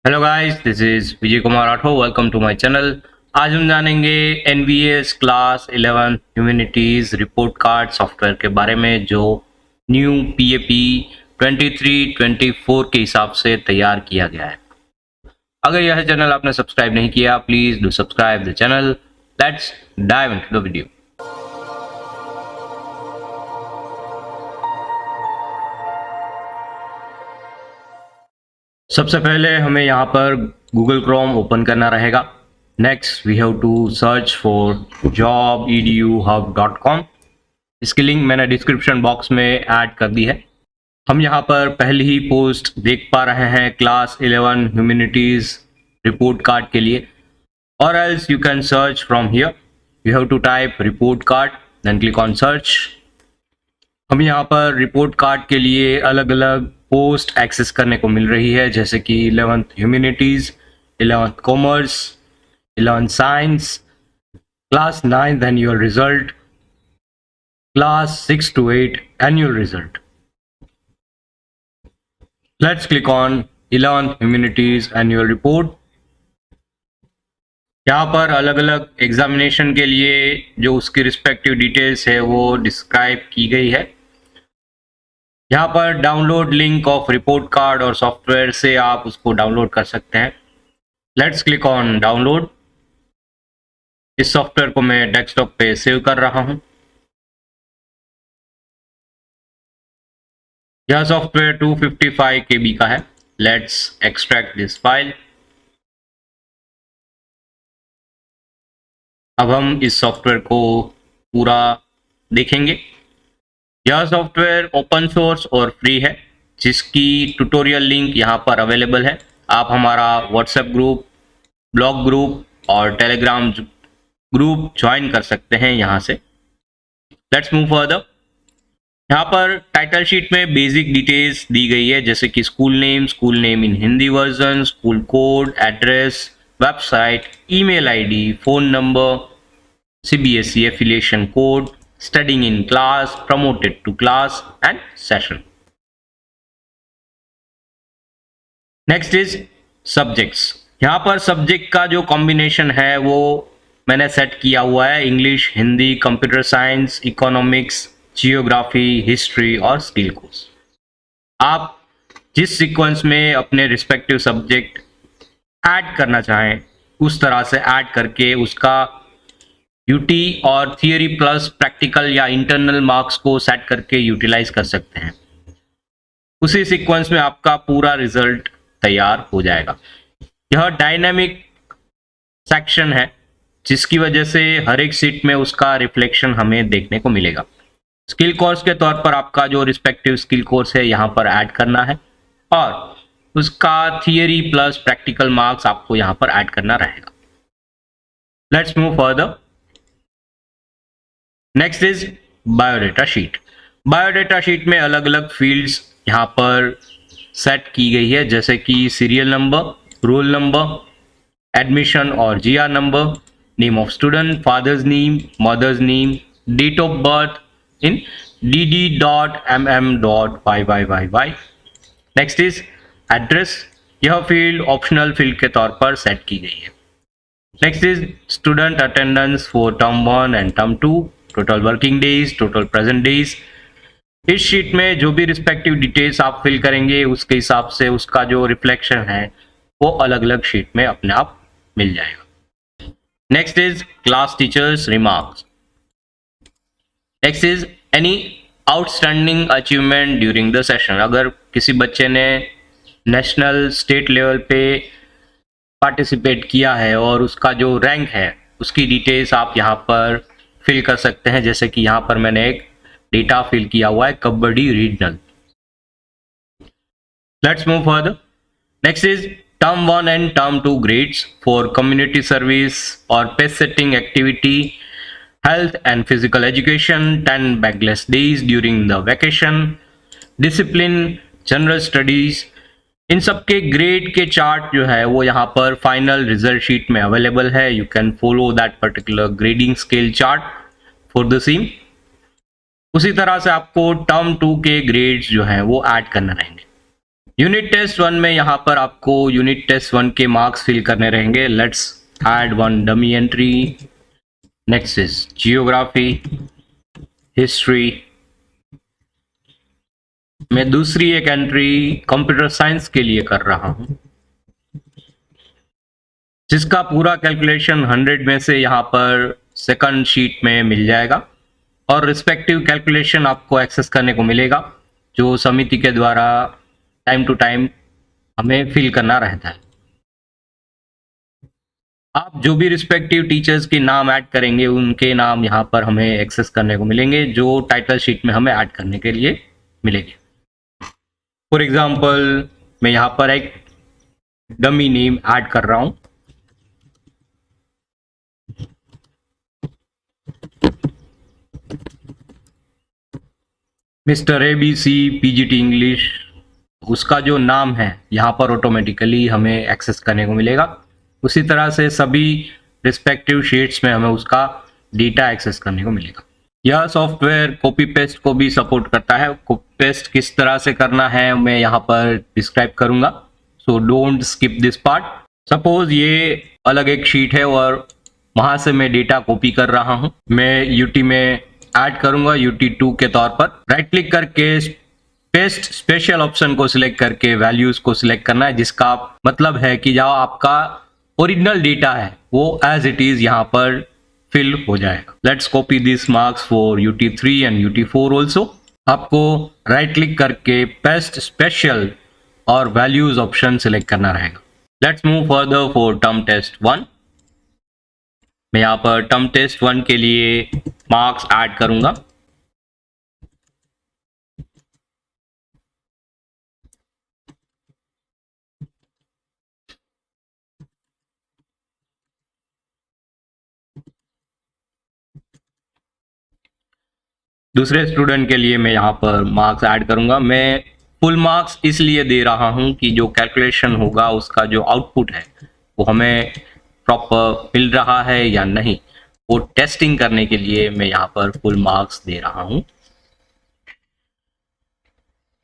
Hello guys, this is Vijay Kumar Rathore. Welcome to my channel. आज हम जानेंगे NVS class 11 humanities report card software के बारे में, जो न्यू पीएपी 23-24 के हिसाब से तैयार किया गया है। अगर यह चैनल आपने सब्सक्राइब नहीं किया, please do subscribe the channel. Let's dive into the video. सबसे पहले हमें यहाँ पर गूगल क्रोम ओपन करना रहेगा। Next we have to search for jobeduhub.com। इसकी लिंक मैंने डिस्क्रिप्शन बॉक्स में ऐड कर दी है। हम यहाँ पर पहले ही पोस्ट देख पा रहे हैं क्लास 11 ह्यूमैनिटीज रिपोर्ट कार्ड के लिए, और else you can search from here. You have to type report card, then click on search. हम यहाँ पर रिपोर्ट कार्ड के लिए अलग अलग पोस्ट एक्सेस करने को मिल रही है, जैसे कि 11th humanities, 11th commerce, 11th science, class 9th annual result, class 6 to 8 annual result. Let's click on 11th humanities annual report. यहाँ पर अलग अलग एग्जामिनेशन के लिए जो उसकी रिस्पेक्टिव डिटेल्स है वो डिस्क्राइब की गई है। यहाँ पर download link of report card और सॉफ्टवेयर से आप उसको डाउनलोड कर सकते हैं। Let's click on download. इस सॉफ्टवेयर को मैं डेस्कटॉप पे सेव कर रहा हूँ। यह सॉफ्टवेयर 255 KB का है। Let's extract this file. अब हम इस सॉफ्टवेयर को पूरा देखेंगे। यह सॉफ्टवेयर ओपन सोर्स और फ्री है, जिसकी ट्यूटोरियल लिंक यहाँ पर अवेलेबल है। आप हमारा व्हाट्सएप ग्रुप, ब्लॉग ग्रुप और टेलीग्राम ग्रुप ज्वाइन कर सकते हैं यहाँ से। Let's move further. यहाँ पर टाइटल शीट में बेसिक डिटेल्स दी गई है, जैसे कि school name in Hindi version, school code, address, website, email ID, phone number, CBSE affiliation code, studying in class, promoted to class and session. Next is subjects। यहाँ पर subject का जो combination है वो मैंने सेट किया हुआ है। English, Hindi, computer science, economics, geography, history और स्किल कोर्स। आप जिस सीक्वेंस में अपने रिस्पेक्टिव सब्जेक्ट ऐड करना चाहें उस तरह से ऐड करके उसका यूटी और थियरी प्लस प्रैक्टिकल या इंटरनल मार्क्स को सेट करके यूटिलाइज कर सकते हैं। उसी सीक्वेंस में आपका पूरा रिजल्ट तैयार हो जाएगा। यह डायनामिक सेक्शन है, जिसकी वजह से हर एक सीट में उसका रिफ्लेक्शन हमें देखने को मिलेगा। स्किल कोर्स के तौर पर आपका जो रिस्पेक्टिव स्किल कोर्स है यहाँ पर ऐड करना है, और उसका थियरी प्लस प्रैक्टिकल मार्क्स आपको यहाँ पर ऐड करना रहेगा। Let's move further. Next is biodata sheet. Biodata sheet में अलग अलग फील्ड्स यहाँ पर सेट की गई है, जैसे कि serial number, roll number, admission और GR number, name of student, father's name, mother's name, date of birth in dd.mm.yyyy। Next is address. यह फील्ड ऑप्शनल फील्ड के तौर पर सेट की गई है। Next is student attendance for term 1 and term 2, total working days, total present days. इस sheet में जो भी रिस्पेक्टिव डिटेल्स आप फिल करेंगे उसके हिसाब से उसका जो रिफ्लेक्शन है वो अलग अलग शीट में अपने आप मिल जाएगा। Next is class teachers remarks. Next is any outstanding achievement during the session. अगर किसी बच्चे ने नेशनल स्टेट लेवल पे पार्टिसिपेट किया है और उसका जो रैंक है उसकी डिटेल्स आप यहाँ पर फिल कर सकते हैं, जैसे कि यहाँ पर मैंने एक डेटा फिल किया हुआ है, kabaddi regional. Let's move further. Next is term 1 and term 2 grades for community service और pace setting activity, health and physical education, 10 bagless days during the vacation, discipline, general studies. इन सब के ग्रेड के chart जो है वो यहाँ पर फाइनल रिजल्ट शीट में अवेलेबल है। You can follow that particular grading scale chart for the same. उसी तरह से आपको टर्म 2 के ग्रेड्स जो हैं वो ऐड करना रहेंगे। यूनिट टेस्ट 1 में यहाँ पर आपको यूनिट टेस्ट 1 के मार्क्स फिल करने रहेंगे. Let's add one dummy entry. Next is geography, history. मैं दूसरी एक एंट्री कंप्यूटर साइंस के लिए कर रहा हूं, जिसका पूरा कैलकुलेशन 100 में से यहाँ पर सेकंड शीट में मिल जाएगा और रिस्पेक्टिव कैलकुलेशन आपको एक्सेस करने को मिलेगा, जो समिति के द्वारा टाइम टू टाइम हमें फिल करना रहता है. आप जो भी रिस्पेक्टिव टीचर्स के नाम ऐड करेंगे उनके नाम यहाँ पर हमें एक्सेस करने को मिलेंगे, जो टाइटल शीट में हमें ऐड करने के लिए मिलेंगे. फॉर एग्जाम्पल मैं यहाँ पर एक डमी नेम ऐड कर रहा हूं. मिस्टर ABC PGT इंग्लिश, उसका जो नाम है यहाँ पर ऑटोमेटिकली हमें एक्सेस करने को मिलेगा. उसी तरह से सभी रिस्पेक्टिव शीट्स में हमें उसका डेटा एक्सेस करने को मिलेगा. यह सॉफ्टवेयर कॉपी पेस्ट को भी सपोर्ट करता है. कॉपी पेस्ट किस तरह से करना है मैं यहाँ पर डिस्क्राइब करूंगा, so don't skip this part. Suppose ये अलग एक शीट है और वहां से मैं डेटा कॉपी कर रहा हूं. मैं यूटी में ऐड करूंगा, UT2 के तौर पर. राइट क्लिक करके पेस्ट स्पेशल ऑप्शन को सिलेक्ट करके वैल्यूज को सिलेक्ट करना है, जिसका मतलब है कि जो आपका ओरिजिनल डेटा है वो एज इट इज यहाँ पर फिल हो जाएगा. Let's copy this marks for UT3 and UT4 also. आपको राइट क्लिक करके पेस्ट स्पेशल और वैल्यूज ऑप्शन सिलेक्ट करना रहेगा. Let's move further for term test 1. मैं यहाँ पर टर्म टेस्ट 1 के लिए मार्क्स ऐड करूंगा. दूसरे स्टूडेंट के लिए मैं यहाँ पर मार्क्स ऐड करूंगा. मैं फुल मार्क्स इसलिए दे रहा हूं कि जो कैलकुलेशन होगा उसका जो आउटपुट है वो हमें प्रॉपर मिल रहा है या नहीं, वो टेस्टिंग करने के लिए मैं यहाँ पर फुल मार्क्स दे रहा हूं.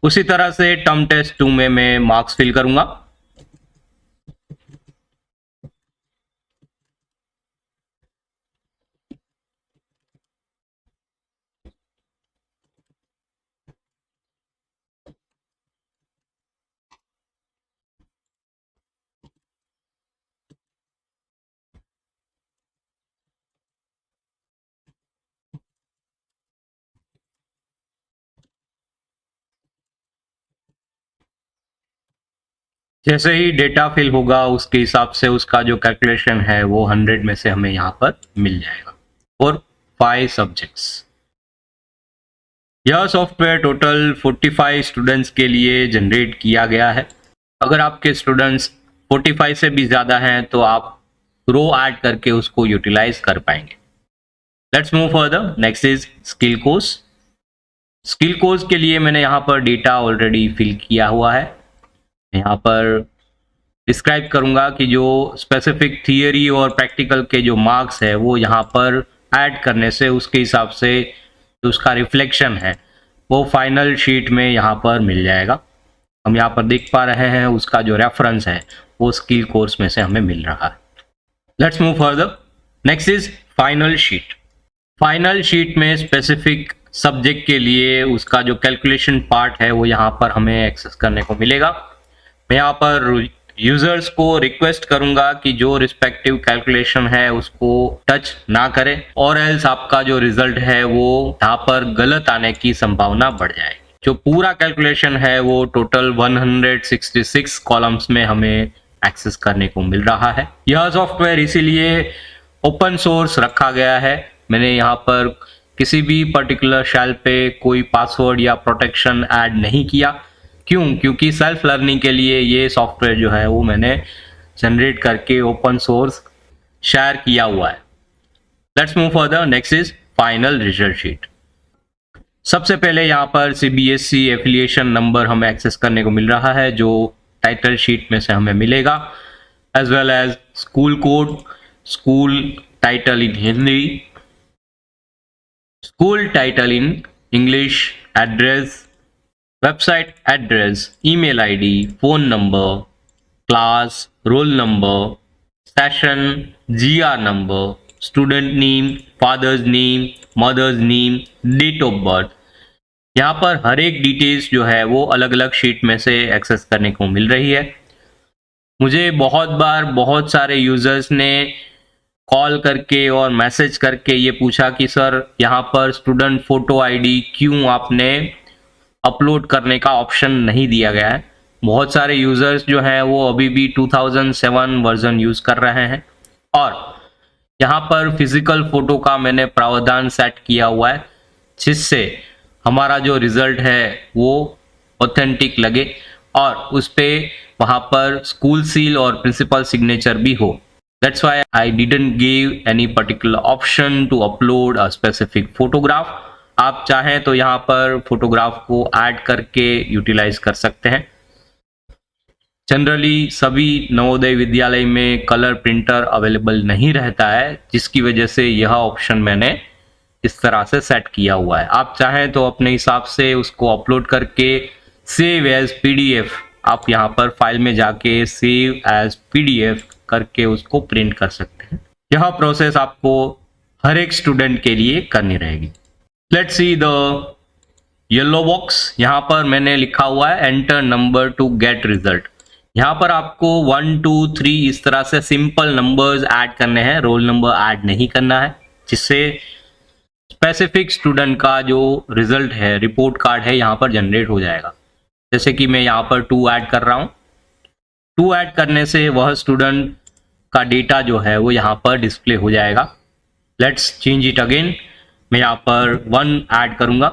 उसी तरह से टर्म टेस्ट 2 में मैं मार्क्स फिल करूंगा. जैसे ही डेटा फिल होगा उसके हिसाब से उसका जो कैलकुलेशन है वो 100 में से हमें यहाँ पर मिल जाएगा. और 5 सब्जेक्ट्स. यह सॉफ्टवेयर टोटल 45 स्टूडेंट्स के लिए जनरेट किया गया है. अगर आपके स्टूडेंट्स 45 से भी ज़्यादा हैं तो आप रो ऐड करके उसको यूटिलाइज कर पाएंगे. Let's move further. Next is skill course. Skill course के लिए मैंने यहाँ पर डेटा ऑलरेडी फिल किया हुआ है. यहाँ पर डिस्क्राइब करूँगा कि जो स्पेसिफिक थियरी और प्रैक्टिकल के जो मार्क्स है वो यहाँ पर ऐड करने से उसके हिसाब से जो उसका रिफ्लेक्शन है वो फाइनल शीट में यहाँ पर मिल जाएगा. हम यहाँ पर देख पा रहे हैं उसका जो रेफरेंस है वो स्किल कोर्स में से हमें मिल रहा है. Let's move further. Next is final sheet. Final sheet में स्पेसिफिक सब्जेक्ट के लिए उसका जो कैलकुलेशन पार्ट है वो यहाँ पर हमें एक्सेस करने को मिलेगा. मैं यहाँ पर यूजर्स को रिक्वेस्ट करूंगा कि जो रिस्पेक्टिव कैलकुलेशन है उसको टच ना करें, और एल्स आपका जो रिजल्ट है वो यहाँ पर गलत आने की संभावना बढ़ जाएगी. जो पूरा कैलकुलेशन है वो टोटल 166 कॉलम्स में हमें एक्सेस करने को मिल रहा है. यह सॉफ्टवेयर इसीलिए ओपन सोर्स रखा गया है. मैंने यहाँ पर किसी भी पर्टिकुलर शेल पे कोई पासवर्ड या प्रोटेक्शन ऐड नहीं किया. क्यों? क्योंकि सेल्फ लर्निंग के लिए ये सॉफ्टवेयर जो है वो मैंने जनरेट करके ओपन सोर्स शेयर किया हुआ है. Let's move further. Next is final result sheet. सबसे पहले यहाँ पर CBSE एफिलिएशन नंबर हमें एक्सेस करने को मिल रहा है, जो टाइटल शीट में से हमें मिलेगा, as well as school code, school title in Hindi, school title in English, address, website address, email ID, phone number, class, roll number, session, GR number, student name, father's name, mother's name, date of birth. यहाँ पर हर एक details जो है वो अलग अलग sheet में से एक्सेस करने को मिल रही है। मुझे बहुत बार बहुत सारे यूजर्स ने कॉल करके और मैसेज करके ये पूछा कि सर यहाँ पर स्टूडेंट फोटो आईडी क्यों आपने अपलोड करने का ऑप्शन नहीं दिया गया है। बहुत सारे यूजर्स जो हैं वो अभी भी 2007 वर्जन यूज कर रहे हैं और यहाँ पर फिजिकल फोटो का मैंने प्रावधान सेट किया हुआ है जिससे हमारा जो रिजल्ट है वो ऑथेंटिक लगे और उस पे वहाँ पर स्कूल सील और प्रिंसिपल सिग्नेचर भी हो। That's why I didn't give any particular option to upload a specific photograph. आप चाहें तो यहाँ पर फोटोग्राफ को ऐड करके यूटिलाइज कर सकते हैं। जनरली सभी नवोदय विद्यालय में कलर प्रिंटर अवेलेबल नहीं रहता है, जिसकी वजह से यह ऑप्शन मैंने इस तरह से सेट किया हुआ है। आप चाहें तो अपने हिसाब से उसको अपलोड करके सेव एज पीडीएफ, आप यहाँ पर फाइल में जाके सेव एज पीडीएफ करके उसको प्रिंट कर सकते हैं। यह प्रोसेस आपको हर एक स्टूडेंट के लिए करनी रहेगी। Let's see the yellow box. यहाँ पर मैंने लिखा हुआ है enter number to get result. यहाँ पर आपको 1 2 3 इस तरह से सिंपल नंबर्स ऐड करने हैं, रोल नंबर ऐड नहीं करना है, जिससे स्पेसिफिक स्टूडेंट का जो रिजल्ट है, रिपोर्ट कार्ड है, यहाँ पर जनरेट हो जाएगा। जैसे कि मैं यहाँ पर 2 ऐड कर रहा हूँ। 2 ऐड करने से वह स्टूडेंट का डेटा जो है वो यहाँ पर डिस्प्ले हो जाएगा। Let's change it again. मैं यहाँ पर 1 ऐड करूँगा।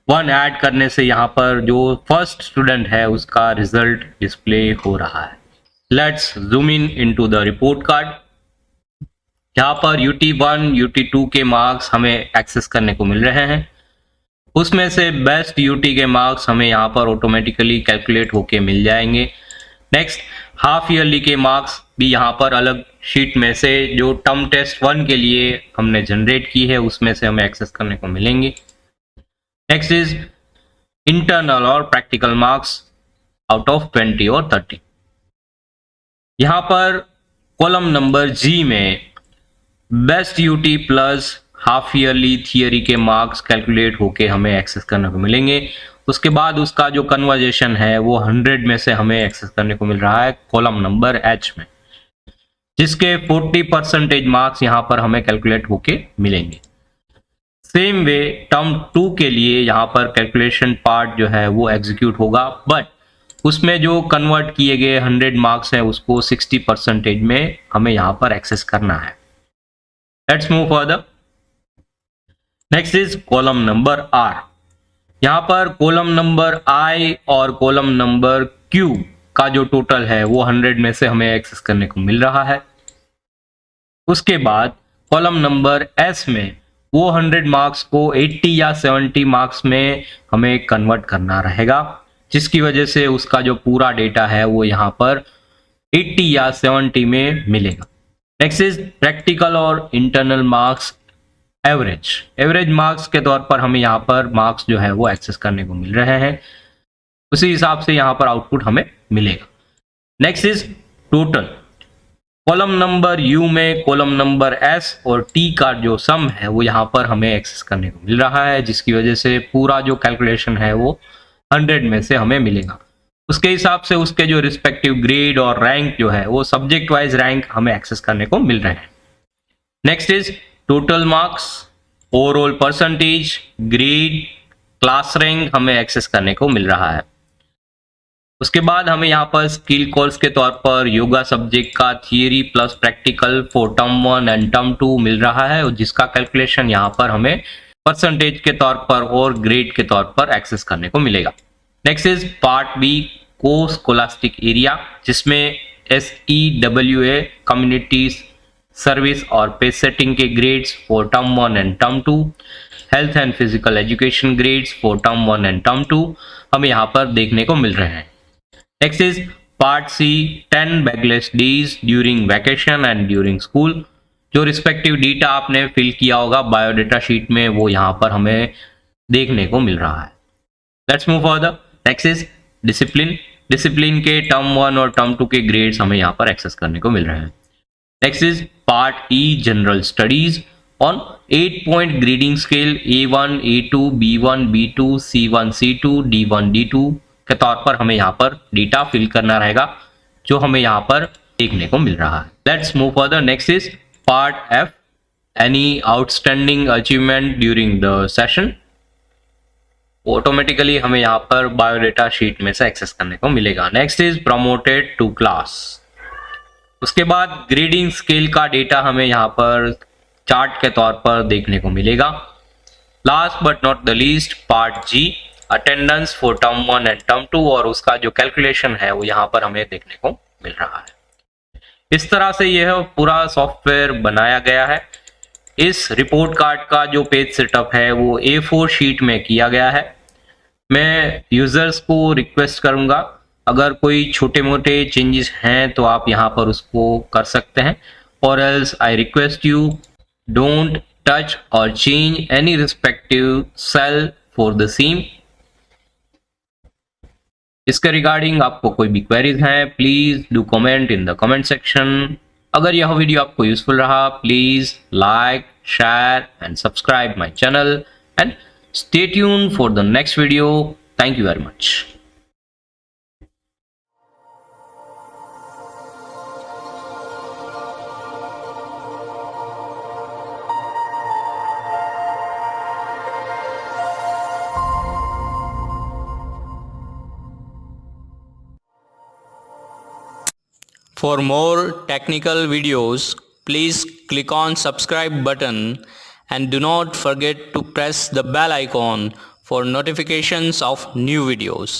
1 ऐड करने से यहाँ पर जो फर्स्ट स्टूडेंट है उसका रिजल्ट डिस्प्ले हो रहा है। Let's zoom in into the report card. यहाँ पर UT1 UT2 के मार्क्स हमें एक्सेस करने को मिल रहे हैं। उसमें से बेस्ट UT के मार्क्स हमें यहाँ पर ऑटोमेटिकली कैलकुलेट होके मिल जाएंगे। नेक्स्ट हाफ ईयरली के मार्क्स भी यहाँ पर अलग शीट में से जो टर्म टेस्ट 1 के लिए हमने जनरेट की है उसमें से हमें एक्सेस करने को मिलेंगे। नेक्स्ट इज इंटरनल और प्रैक्टिकल मार्क्स आउट ऑफ 20 और 30। यहाँ पर कॉलम नंबर जी में best UT plus half yearly theory के मार्क्स कैलकुलेट होके हमें एक्सेस करने को मिलेंगे। उसके बाद उसका जो कन्वर्जेशन है वो 100 में से हमें एक्सेस करने को मिल रहा है कॉलम नंबर H में, जिसके 40% मार्क्स यहाँ पर हमें कैलकुलेट होके मिलेंगे। सेम वे टर्म 2 के लिए यहाँ पर कैलकुलेशन पार्ट जो है वो एग्जीक्यूट होगा, बट उसमें जो कन्वर्ट किए गए 100 मार्क्स है उसको 60% में हमें यहाँ पर एक्सेस करना है। Let's move further. Next is column number R। यहाँ पर कॉलम नंबर I और कॉलम नंबर Q का जो टोटल है वो 100 में से हमें एक्सेस करने को मिल रहा है। उसके बाद कॉलम नंबर S में वो 100 मार्क्स को 80 या 70 मार्क्स में हमें कन्वर्ट करना रहेगा, जिसकी वजह से उसका जो पूरा डेटा है वो यहाँ पर 80 या 70 में मिलेगा। नेक्स्ट इज प्रैक्टिकल और इंटरनल मार्क्स एवरेज मार्क्स के तौर पर हमें यहाँ पर मार्क्स जो है वो एक्सेस करने को मिल रहे हैं। उसी हिसाब से यहाँ पर आउटपुट हमें मिलेगा। Next is total. Column number U में कॉलम नंबर S और T का जो सम है वो यहाँ पर हमें एक्सेस करने को मिल रहा है, जिसकी वजह से पूरा जो कैलकुलेशन है वो 100 में से हमें मिलेगा। उसके हिसाब से उसके जो रिस्पेक्टिव ग्रेड और रैंक जो है वो सब्जेक्ट वाइज रैंक हमें एक्सेस करने को मिल रहे हैं। Next is total marks, overall percentage, grade, class rank हमें एक्सेस करने को मिल रहा है। उसके बाद हमें यहाँ पर स्किल कोर्स के तौर पर योगा सब्जेक्ट का theory plus practical for term 1 and term 2 मिल रहा है, और जिसका कैलकुलेशन यहाँ पर हमें परसेंटेज के तौर पर और ग्रेड के तौर पर एक्सेस करने को मिलेगा। नेक्स्ट इज पार्ट B को स्कोलास्टिक एरिया, जिसमें SEWA कम्युनिटी सर्विस और पेज सेटिंग के grades for term 1 and term 2, health and physical education grades for term 1 and term 2 हमें यहाँ पर देखने को मिल रहे हैं। Next is part C 10 bagless days during vacation and during school. जो रिस्पेक्टिव डेटा आपने फिल किया होगा बायोडेटा शीट में वो यहाँ पर हमें देखने को मिल रहा है। Let's move further. Next is discipline. Discipline के टर्म 1 और टर्म 2 के ग्रेड्स हमें यहाँ पर एक्सेस करने को मिल रहे हैं। Next is part E general studies on 8 point grading scale A1 A2 B1 B2 C1 C2 D1 D2 के तौर पर हमें यहाँ पर डेटा फिल करना रहेगा जो हमें यहाँ पर देखने को मिल रहा है। Let's move further. Next is part F any outstanding achievement during the session. Automatically हमें यहाँ पर बायोडेटा शीट में से एक्सेस करने को मिलेगा। Next is promoted to class. उसके बाद ग्रेडिंग स्केल का डेटा हमें यहाँ पर चार्ट के तौर पर देखने को मिलेगा। Last but not the least part G attendance for term 1 and term 2 और उसका जो कैलकुलेशन है वो यहाँ पर हमें देखने को मिल रहा है। इस तरह से यह पूरा सॉफ्टवेयर बनाया गया है। इस रिपोर्ट कार्ड का जो पेज सेटअप है वो A4 शीट में किया गया है। मैं यूजर्स को रिक्वेस्ट करूंगा अगर कोई छोटे मोटे चेंजेस हैं तो आप यहाँ पर उसको कर सकते हैं, और else I request you don't touch और change any respective cell for the same. इसके रिगार्डिंग आपको कोई भी क्वेरीज हैं please do comment in the comment section. अगर यह वीडियो आपको यूजफुल रहा please like share and subscribe my channel and stay tuned for the next video. Thank you very much. For more technical videos, please click on subscribe button and do not forget to press the bell icon for notifications of new videos.